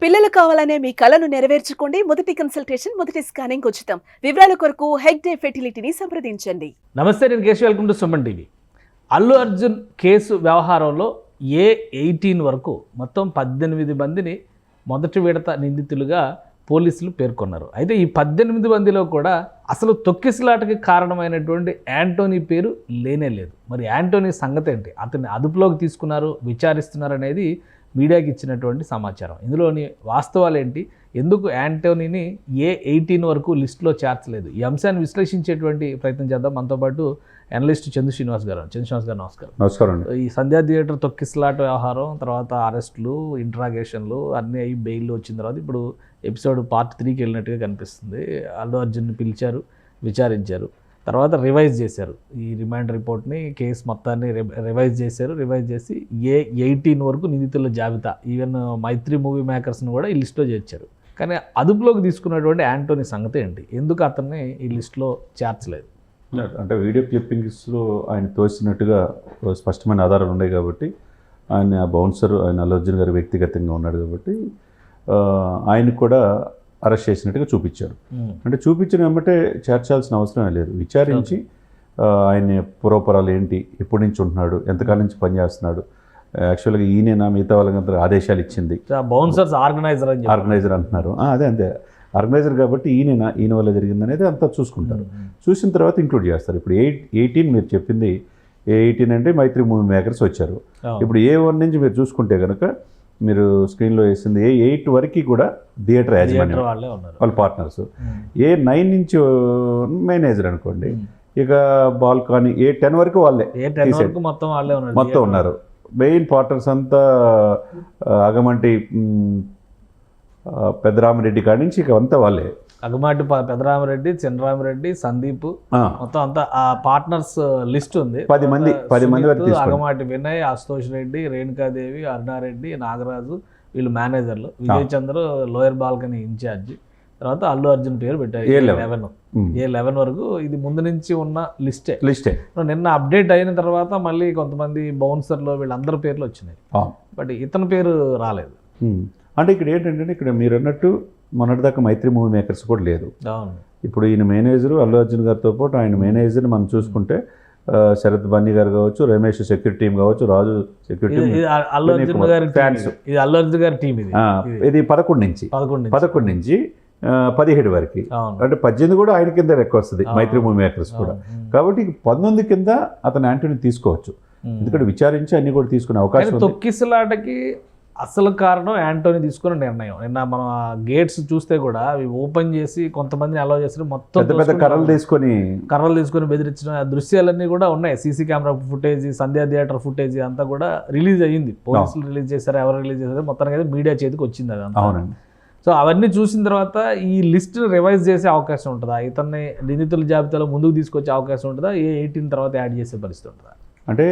పిల్లలు కావాలనే మీ కలను నెరవేర్చుకోండి. మొదటి కన్సల్టేషన్, మొదటి స్కానింగ్ ఉచితం. వివరాల కొరకు హెగ్డే ఫెర్టిలిటీని సంప్రదించండి. నమస్తే, నేను Keshav. Welcome to Suman TV. Allu Arjun case వ్యవహారంలో A18 వరకు మొత్తం 18 మందిని మొదటి విడత నిందితులుగా పోలీసులు పేర్కొన్నారు. అయితే ఈ 18 మందిలో కూడా అసలు తొక్కిసలాటకి కారణమైనటువంటి యాంటోనీ పేరు లేనే లేదు. మరి యాంటోనీ సంగతి ఏంటి? అతన్ని అదుపులోకి తీసుకున్నారు, విచారిస్తున్నారు అనేది మీడియాకి ఇచ్చినటువంటి సమాచారం. ఇందులోని వాస్తవాలు ఏంటి, ఎందుకు యాంటోనీని A18 వరకు లిస్టులో చేర్చలేదు, ఈ అంశాన్ని విశ్లేషించేటువంటి ప్రయత్నం చేద్దాం. మనతో పాటు అనలిస్ట్ చందు శ్రీనివాస్ గారు. నమస్కారం. నమస్కారం అండి. ఈ సంధ్యా థియేటర్ తొక్కిసలాట వ్యవహారం తర్వాత అరెస్టులు, ఇంట్రాగేషన్లు అన్నీ అయ్యి బెయిల్ వచ్చిన తర్వాత ఇప్పుడు ఎపిసోడ్ పార్ట్ 3కి వెళ్ళినట్టుగా కనిపిస్తుంది. అల్లు అర్జున్ని పిలిచారు, విచారించారు, తర్వాత రివైజ్ చేశారు. ఈ రిమాండ్ రిపోర్ట్ని, కేసు మొత్తాన్ని రివైజ్ చేసి A18 వరకు నిందితుల జాబితా, ఈవెన్ మైత్రి మూవీ మేకర్స్ని కూడా ఈ లిస్టులో చేర్చారు. కానీ అదుపులోకి తీసుకున్నటువంటి యాంటోనీ సంగతి ఏంటి, ఎందుకు అతన్ని ఈ లిస్టులో చేర్చలేదు? అంటే వీడియో క్లిప్పింగ్స్లో ఆయన తోసినట్టుగా స్పష్టమైన ఆధారాలు ఉన్నాయి కాబట్టి, ఆయన బౌన్సర్, ఆయన అల్లు అర్జున్ గారు వ్యక్తిగతంగా ఉన్నాడు కాబట్టి ఆయన కూడా అరెస్ట్ చేసినట్టుగా చూపించారు. అంటే చూపించిన వెంబటే చేర్చాల్సిన అవసరమే లేదు. విచారించి ఆయన పూర్వపరాలు ఏంటి, ఎప్పటి నుంచి ఉంటున్నాడు, ఎంతకాలం నుంచి పనిచేస్తున్నాడు, యాక్చువల్గా ఈయన మిగతా వాళ్ళందరూ ఆదేశాలు ఇచ్చింది, బౌన్సర్స్ ఆర్గనైజర్ అంటున్నారు. అంతే ఆర్గనైజర్ కాబట్టి ఈయన వల్ల జరిగింది అనేది అంతా చూసుకుంటారు. చూసిన తర్వాత ఇంక్లూడ్ చేస్తారు. ఇప్పుడు 18 మీరు చెప్పింది A18 అంటే మైత్రి మూవీ మేకర్స్ వచ్చారు. ఇప్పుడు A1 నుంచి మీరు చూసుకుంటే కనుక, మీరు స్క్రీన్లో వేసింది A8 వరకు కూడా థియేటర్ యాజమాన్యం, వాళ్ళ పార్ట్నర్స్. A9 నుంచి మేనేజర్ అనుకోండి. ఇక బాల్కనీ A10 వరకు వాళ్ళే మొత్తం ఉన్నారు. మెయిన్ పార్ట్నర్స్ అంతా అగమంటి పెద్దరామిరెడ్డి కాడి నుంచి ఇక అంతా వాళ్ళే. అగమాటి పెద్దరామిరెడ్డి, చిన్నరామిరెడ్డి, సందీప్, మొత్తం అంతా ఆ పార్ట్నర్స్ లిస్ట్ ఉంది. 10 మంది వరకు. అగమాటి వినయ్, అశుతోష్ రెడ్డి, రేణుకాదేవి, అరుణారెడ్డి, నాగరాజు, వీళ్ళు మేనేజర్లు. విజయ్ చంద్ర లోయర్ బాల్కనీ ఇన్ఛార్జి. తర్వాత అల్లు అర్జున్ పేరు పెట్టారు A11 వరకు. ఇది ముందు నుంచి ఉన్న లిస్టే. నిన్న అప్డేట్ అయిన తర్వాత మళ్ళీ కొంతమంది బౌన్సర్లు వీళ్ళందరి పేర్లు వచ్చినాయి, బట్ ఇతని పేరు రాలేదు. అంటే ఇక్కడ ఏంటంటే, ఇక్కడ మీరు అన్నట్టు మొన్నటిదాకా మైత్రి మూవీ మేకర్స్ కూడా లేదు. ఇప్పుడు ఈయన మేనేజరు అల్లు అర్జున్ గారితో పాటు ఆయన మేనేజర్ని మనం చూసుకుంటే శరత్ బన్నీ గారు కావచ్చు, రమేష్ సెక్యూరిటీ టీం కావచ్చు, రాజు సెక్యూరిటీ, అల్లు అర్జున్ గారి టీం. ఇది 11 నుంచి 17 వరకు. అంటే 18 కూడా ఆయన కింద లెక్క వస్తుంది, మైత్రి మూవీ మేకర్స్ కూడా. కాబట్టి 19 కింద అతను యాంటోనీ తీసుకోవచ్చు, ఎందుకంటే విచారించి అన్ని కూడా తీసుకునే అవకాశం. తొక్కిసలాటకి అసలు కారణం యాంటోనీ తీసుకున్న నిర్ణయం. నిన్న మనం గేట్స్ చూస్తే కూడా అవి ఓపెన్ చేసి కొంతమందిని అలౌ చేసి మొత్తం పెద్ద కర్రలు తీసుకొని బెదిరించిన దృశ్యాలన్నీ కూడా ఉన్నాయి. సీసీ కెమెరా ఫుటేజ్, సంధ్యా థియేటర్ ఫుటేజ్ అంతా కూడా రిలీజ్ అయ్యింది. పోలీసులు రిలీజ్ చేశారు, ఎవరు రిలీజ్ చేశారు, మొత్తానికి అయితే మీడియా చేతికి వచ్చింది అదంతా. అవునండి. సో అవన్నీ చూసిన తర్వాత ఈ లిస్ట్ని రివైజ్ చేసే అవకాశం ఉంటుందా, ఇతన్ని నిందితుల జాబితాలో ముందుకు తీసుకొచ్చే అవకాశం ఉంటుందా, A18 తర్వాత యాడ్ చేసే పరిస్థితి ఉంటుందా? అంటే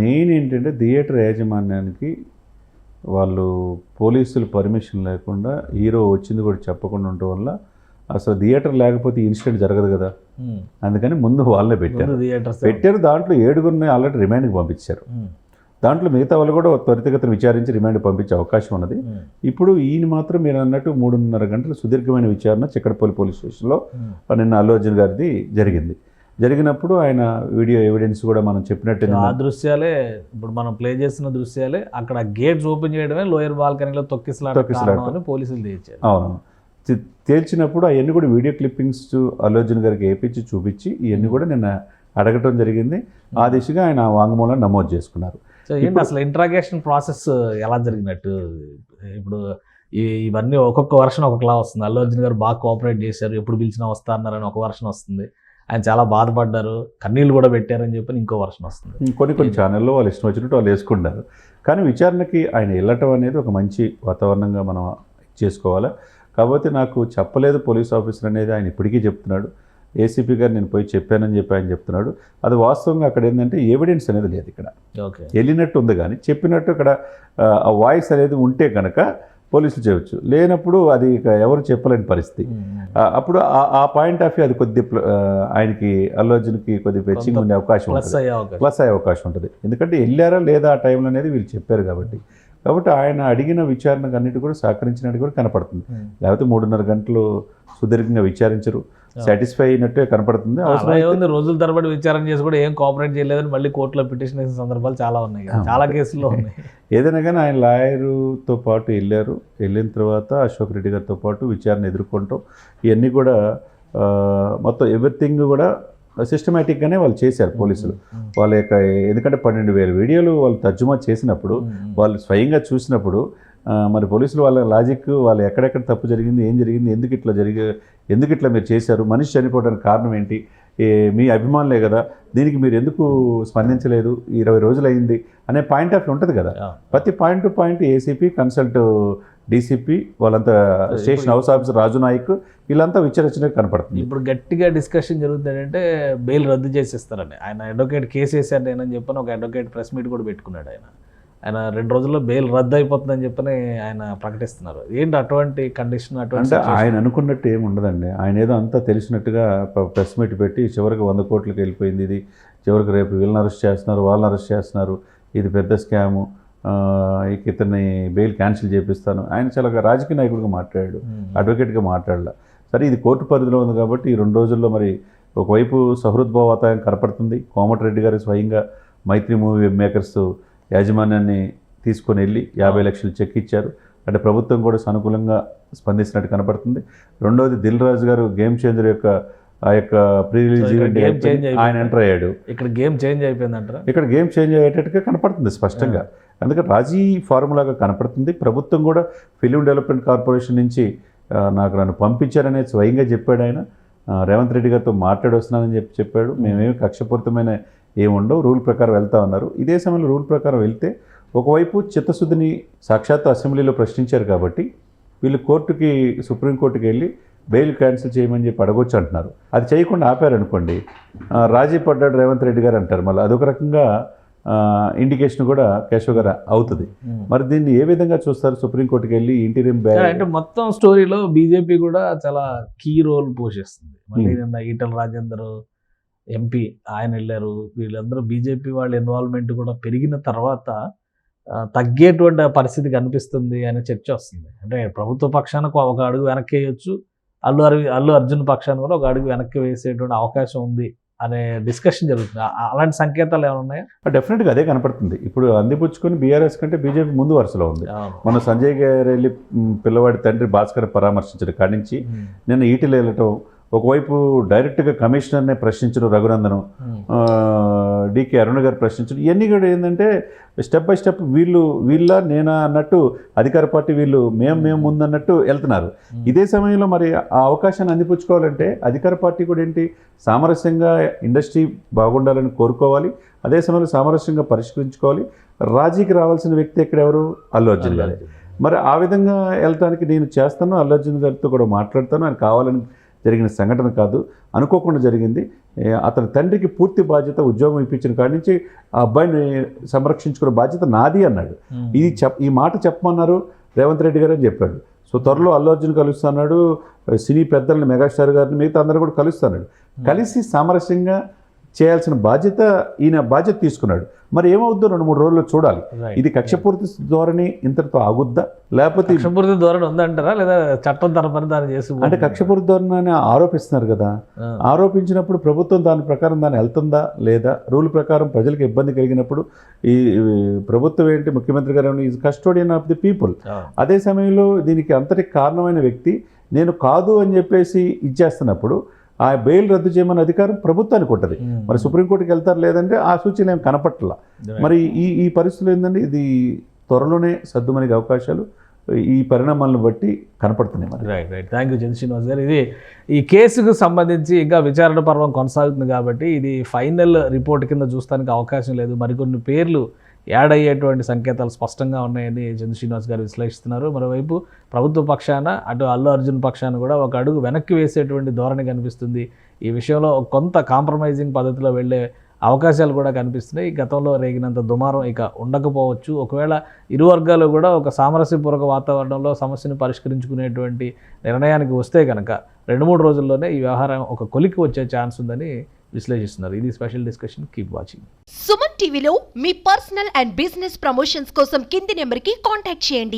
మెయిన్ ఏంటంటే, థియేటర్ యాజమాన్యానికి వాళ్ళు పోలీసులు పర్మిషన్ లేకుండా హీరో వచ్చింది కూడా చెప్పకుండా ఉండటం వల్ల అసలు థియేటర్ లేకపోతే ఇన్సిడెంట్ జరగదు కదా. అందుకని ముందు వాళ్ళే పెట్టారు. దాంట్లో 7 ఆల్రెడీ రిమాండ్కి పంపించారు. దాంట్లో మిగతా వాళ్ళు కూడా త్వరితగతిన విచారించి రిమాండ్ పంపించే అవకాశం ఉన్నది. ఇప్పుడు ఈయన మాత్రం మీరు అన్నట్టు 3.5 గంటల సుదీర్ఘమైన విచారణ చిక్కడపల్లి పోలీస్ స్టేషన్లో నిన్న అల్లు అర్జున్ గారిది జరిగినప్పుడు ఆయన వీడియో ఎవిడెన్స్ కూడా మనం చెప్పినట్టు ఆ దృశ్యాలే, ఇప్పుడు మనం ప్లే చేస్తున్న దృశ్యాలే. అక్కడ గేట్స్ ఓపెన్ చేయడమే లోయర్ బాల్కనీలో తొక్కిసలాట పోలీసులు తేల్చారు. అవును, తేల్చినప్పుడు అవన్నీ కూడా వీడియో క్లిప్పింగ్స్ అల్లు అర్జున్ గారికి వేయించి చూపించి ఇవన్నీ కూడా నిన్న అడగటం జరిగింది. ఆ దిశగా ఆయన వాంగ్మూలం నమోదు చేసుకున్నారు. సో ఏంటి అసలు ఇంట్రాగేషన్ ప్రాసెస్ ఎలా జరిగినట్టు? ఇప్పుడు ఇవన్నీ ఒక్కొక్క వర్షన్ ఒక్కొక్కలా వస్తుంది. అల్లు అర్జున్ గారు బాగా కోఆపరేట్ చేశారు, ఎప్పుడు పిలిచినా వస్తా అన్నారని ఒక వర్షన్ వస్తుంది. ఆయన చాలా బాధపడ్డారు, కన్నీళ్ళు కూడా పెట్టారని చెప్పి ఇంకో వర్షన్ వస్తుంది. కొన్ని ఛానల్లో వాళ్ళు ఇష్టం వచ్చినట్టు వాళ్ళు వేసుకుంటారు. కానీ విచారణకి ఆయన వెళ్ళటం అనేది ఒక మంచి వాతావరణంగా మనం చేసుకోవాలి. కాబట్టి నాకు చెప్పలేదు పోలీస్ ఆఫీసర్ అనేది ఆయన ఇప్పటికీ చెప్తున్నాడు. ఏసీపీ గారు నేను పోయి చెప్పానని చెప్పి ఆయన చెప్తున్నాడు. అది వాస్తవంగా అక్కడ ఏంటంటే ఎవిడెన్స్ అనేది లేదు. ఇక్కడ వెళ్ళినట్టు ఉంది, కానీ చెప్పినట్టు ఇక్కడ ఆ వాయిస్ అనేది ఉంటే కనుక పోలీసులు చేయవచ్చు, లేనప్పుడు అది ఇక ఎవరు చెప్పలేని పరిస్థితి. అప్పుడు ఆ పాయింట్ ఆఫ్ వ్యూ అది కొద్ది ఆయనకి అల్లు అర్జున్కి కొద్ది ఫెచ్చింగ్ ఉండే అవకాశం ఉంటుంది, ప్లస్ అయ్యే అవకాశం ఉంటుంది. ఎందుకంటే వెళ్ళారా లేదా ఆ టైంలో అనేది వీళ్ళు చెప్పారు కాబట్టి. కాబట్టి ఆయన అడిగిన విచారణకు అన్నిటి కూడా సహకరించినట్టు కూడా కనపడుతుంది. లేకపోతే 3.5 గంటలు సుదీర్ఘంగా విచారించరు, సాటిస్ఫై అయినట్టే కనపడుతుంది. అవసరం రోజుల తరబడి విచారణ చేసి కూడా ఏం కోఆపరేట్ చేయలేదని మళ్ళీ కోర్టులో పిటిషన్ వేసిన సందర్భాలు చాలా ఉన్నాయి కదా, చాలా కేసుల్లో ఉన్నాయి. ఏదైనా కానీ ఆయన లాయరుతో పాటు వెళ్ళారు. వెళ్ళిన తర్వాత అశోక్ రెడ్డి గారితో పాటు విచారణ ఎదుర్కొంటాం. ఇవన్నీ కూడా మొత్తం ఎవ్రీథింగ్ కూడా సిస్టమేటిక్గానే వాళ్ళు చేశారు పోలీసులు. వాళ్ళ యొక్క ఎందుకంటే 12,000 వీడియోలు వాళ్ళు తర్జుమా చేసినప్పుడు, వాళ్ళు స్వయంగా చూసినప్పుడు మరి పోలీసులు వాళ్ళ లాజిక్, వాళ్ళు ఎక్కడెక్కడ తప్పు జరిగింది, ఏం జరిగింది, ఎందుకు ఇట్లా మీరు చేశారు, మనిషి చనిపోవడానికి కారణం ఏంటి, మీ అభిమానులే కదా, దీనికి మీరు ఎందుకు స్పందించలేదు, 20 రోజులు అయింది అనే పాయింట్ ఆఫ్ ఉంటుంది కదా. ప్రతి point to point ACP, consult DCP, వాళ్ళంతా స్టేషన్ హౌస్ ఆఫీసర్ రాజు నాయక్, వీళ్ళంతా విచారించినట్టు కనపడుతుంది. ఇప్పుడు గట్టిగా డిస్కషన్ జరుగుతుందంటే బెయిల్ రద్దు చేసేస్తారని ఆయన అడ్వకేట్ కేసు వేశారు నేనని చెప్పని ఒక అడ్వకేట్ ప్రెస్ మీట్ కూడా పెట్టుకున్నాడు. ఆయన 2 రోజుల్లో బెయిల్ రద్దు అయిపోతుందని చెప్పని ఆయన ప్రకటిస్తున్నారు. ఏంటి అటువంటి కండిషన్? అంటే ఆయన అనుకున్నట్టు ఏమి ఉండదండి. ఆయన ఏదో అంతా తెలిసినట్టుగా ప్రెస్ మీట్ పెట్టి చివరికి 100 కోట్లకి వెళ్ళిపోయింది ఇది, చివరికి రేపు వీళ్ళని అరెస్ట్ చేస్తున్నారు, వాళ్ళని అరెస్ట్ చేస్తున్నారు, ఇది పెద్ద స్కాము, ఇతన్ని బెయిల్ క్యాన్సిల్ చేపిస్తాను. ఆయన చాలా రాజకీయ నాయకుడిగా మాట్లాడాడు, అడ్వకేట్గా మాట్లాడలే. సరే ఇది కోర్టు పరిధిలో ఉంది కాబట్టి ఈ 2 రోజుల్లో మరి ఒకవైపు సహృద్భావ వాతావరణం కనపడుతుంది. కోమటిరెడ్డి గారు స్వయంగా మైత్రి మూవీ మేకర్స్ యాజమాన్యాన్ని తీసుకొని వెళ్ళి 50 లక్షలు చెక్ ఇచ్చారు. అంటే ప్రభుత్వం కూడా సానుకూలంగా స్పందించినట్టు కనపడుతుంది. రెండవది దిల్ రాజు గారు గేమ్ చేంజర్ యొక్క ఆ యొక్క ప్రీ రిలీజ్ ఈవెంట్ ఆయన ఎంటర్ అయ్యాడు. ఇక్కడ గేమ్ చేంజ్ అయిపోయిందంటారా? ఇక్కడ గేమ్ చేంజ్ అయ్యేటట్టుగా కనపడుతుంది స్పష్టంగా. అందుకని రాజీ ఫార్ములాగా కనపడుతుంది. ప్రభుత్వం కూడా ఫిలిం డెవలప్మెంట్ కార్పొరేషన్ నుంచి నన్ను పంపించారనేది స్వయంగా చెప్పాడు ఆయన. రేవంత్ రెడ్డి గారితో మాట్లాడి వస్తున్నానని చెప్పాడు. మేమేమి కక్షపూరితమైన ఏముండవు, రూల్ ప్రకారం వెళ్తా ఉన్నారు. ఇదే సమయంలో రూల్ ప్రకారం వెళ్తే ఒకవైపు చిత్తశుద్ధిని సాక్షాత్తు అసెంబ్లీలో ప్రశ్నించారు కాబట్టి వీళ్ళు సుప్రీంకోర్టుకి వెళ్ళి బెయిల్ క్యాన్సిల్ చేయమని చెప్పి అడగొచ్చు అంటున్నారు. అది చేయకుండా ఆపారనుకోండి, రాజీ పడ్డాడు రేవంత్ రెడ్డి గారు అంటారు. మళ్ళీ అదొక రకంగా ఇండికేషన్ కూడా కేశవ్ గారు అవుతుంది. మరి దీన్ని ఏ విధంగా చూస్తారు? సుప్రీంకోర్టుకి వెళ్ళి ఇంటీరియం బెయిల్ అంటే మొత్తం స్టోరీలో బీజేపీ కూడా చాలా కీ రోల్ పోషిస్తుంది. మళ్ళీ ఈటల రాజేందర్ ఎంపీ ఆయన వెళ్ళారు. వీళ్ళందరూ బీజేపీ వాళ్ళ ఇన్వాల్వ్మెంట్ కూడా పెరిగిన తర్వాత తగ్గేటువంటి పరిస్థితి కనిపిస్తుంది అనే చర్చ వస్తుంది. అంటే ప్రభుత్వ పక్షానికి ఒక అడుగు వెనక్కి వేయొచ్చు, అల్లు అర్జున్ పక్షాన్ని కూడా ఒక అడుగు వెనక్కి వేసేటువంటి అవకాశం ఉంది అనే డిస్కషన్ జరుగుతుంది. అలాంటి సంకేతాలు ఏమైనా ఉన్నాయా? డెఫినెట్గా అదే కనపడుతుంది. ఇప్పుడు అందిపుచ్చుకొని బీఆర్ఎస్ కంటే బీజేపీ ముందు వరుసలో ఉంది. మన సంజయ్ గారు వెళ్ళి పిల్లవాడి తండ్రి భాస్కర్ పరామర్శించిన కాడి నుంచి నిన్న ఈటెలు వెళ్ళటం, ఒకవైపు డైరెక్ట్గా కమిషనర్నే ప్రశ్నించడం రఘునందనం, డికే అరుణ గారు ప్రశ్నించడం, ఇవన్నీ కూడా ఏంటంటే స్టెప్ బై స్టెప్ వీళ్ళ నేనా అన్నట్టు అధికార పార్టీ వీళ్ళు మేము ముందన్నట్టు వెళ్తున్నారు. ఇదే సమయంలో మరి ఆ అవకాశాన్ని అందిపుచ్చుకోవాలంటే అధికార పార్టీ కూడా ఏంటి, సామరస్యంగా ఇండస్ట్రీ బాగుండాలని కోరుకోవాలి, అదే సమయంలో సామరస్యంగా పరిష్కరించుకోవాలి. రాజీకి రావాల్సిన వ్యక్తి ఎక్కడెవరు? అల్లు అర్జున్ గారు. మరి ఆ విధంగా వెళ్ళటానికి నేను చేస్తాను, అల్లు అర్జున్ గారితో కూడా మాట్లాడతాను. ఆయన కావాలని జరిగిన సంఘటన కాదు, అనుకోకుండా జరిగింది. అతని తండ్రికి పూర్తి బాధ్యత, ఉద్యోగం ఇప్పించిన కాడి నుంచి ఆ అబ్బాయిని సంరక్షించుకునే బాధ్యత నాది అన్నాడు. ఈ మాట చెప్పమన్నారు రేవంత్ రెడ్డి గారు అని చెప్పాడు. సో త్వరలో అల్లు అర్జున్ కలుస్తున్నాడు, సినీ పెద్దల్ని, మెగాస్టార్ గారిని, మిగతా అందరూ కూడా కలుస్తున్నాడు. కలిసి సామరస్యంగా చేయాల్సిన బాధ్యత ఈయన బాధ్యత తీసుకున్నాడు. మరి ఏమవుద్దో 2-3 రోజుల్లో చూడాలి. ఇది కక్షపూరిత ధోరణి ఇంతటితో ఆగుద్దా, లేకపోతే కక్షపూరిత ధోరణి ఉందంటారా, లేదా చట్టం తరపున దాన్ని చేసి అంటే కక్షపూరిత ధోరణి అని ఆరోపిస్తున్నారు కదా. ఆరోపించినప్పుడు ప్రభుత్వం దాని ప్రకారం దాన్ని వెళ్తుందా లేదా? రూల్ ప్రకారం ప్రజలకు ఇబ్బంది కలిగినప్పుడు ఈ ప్రభుత్వం ఏంటి, ముఖ్యమంత్రి గారు is custodian of the people. అదే సమయంలో దీనికి అంతటికి కారణమైన వ్యక్తి నేను కాదు అని చెప్పేసి ఇచ్చేస్తున్నప్పుడు ఆ బెయిల్ రద్దు చేయమని అధికారం ప్రభుత్వానికి ఉంటుంది. మరి సుప్రీంకోర్టుకి వెళ్తారు, లేదంటే ఆ సూచన ఏం కనపట్ల. మరి ఈ పరిస్థితులు ఏంటంటే ఇది త్వరలోనే సద్దుమణిగే అవకాశాలు ఈ పరిణామాలను బట్టి కనపడుతున్నాయి. మరి రైట్. థ్యాంక్ యూ చంద్ర శ్రీనివాస్ గారు. ఇది ఈ కేసుకు సంబంధించి ఇంకా విచారణ పర్వం కొనసాగుతుంది కాబట్టి ఇది ఫైనల్ రిపోర్ట్ కింద చూస్తానికి అవకాశం లేదు. మరికొన్ని పేర్లు యాడ్ అయ్యేటువంటి సంకేతాలు స్పష్టంగా ఉన్నాయని చంద్ర శ్రీనివాస్ గారు విశ్లేషిస్తున్నారు. మరోవైపు ప్రభుత్వ పక్షాన అటు అల్లు అర్జున్ పక్షాన కూడా ఒక అడుగు వెనక్కి వేసేటువంటి ధోరణి కనిపిస్తుంది. ఈ విషయంలో కొంత కాంప్రమైజింగ్ పద్ధతిలో వెళ్ళే అవకాశాలు కూడా కనిపిస్తున్నాయి. గతంలో రేగినంత దుమారం ఇక ఉండకపోవచ్చు. ఒకవేళ ఇరు వర్గాలు కూడా ఒక సామరస్యపూర్వక వాతావరణంలో సమస్యను పరిష్కరించుకునేటువంటి నిర్ణయానికి వస్తే కనుక 2-3 రోజుల్లోనే ఈ వ్యవహారం ఒక కొలికి వచ్చే ఛాన్స్ ఉందని విశ్లేషిస్తున్నారు. ఇది special discussion. Keep watching. Suman టీవీలో మీ పర్సనల్ అండ్ బిజినెస్ ప్రమోషన్స్ కోసం కింది నెంబర్కి కాంటాక్ట్ చేయండి.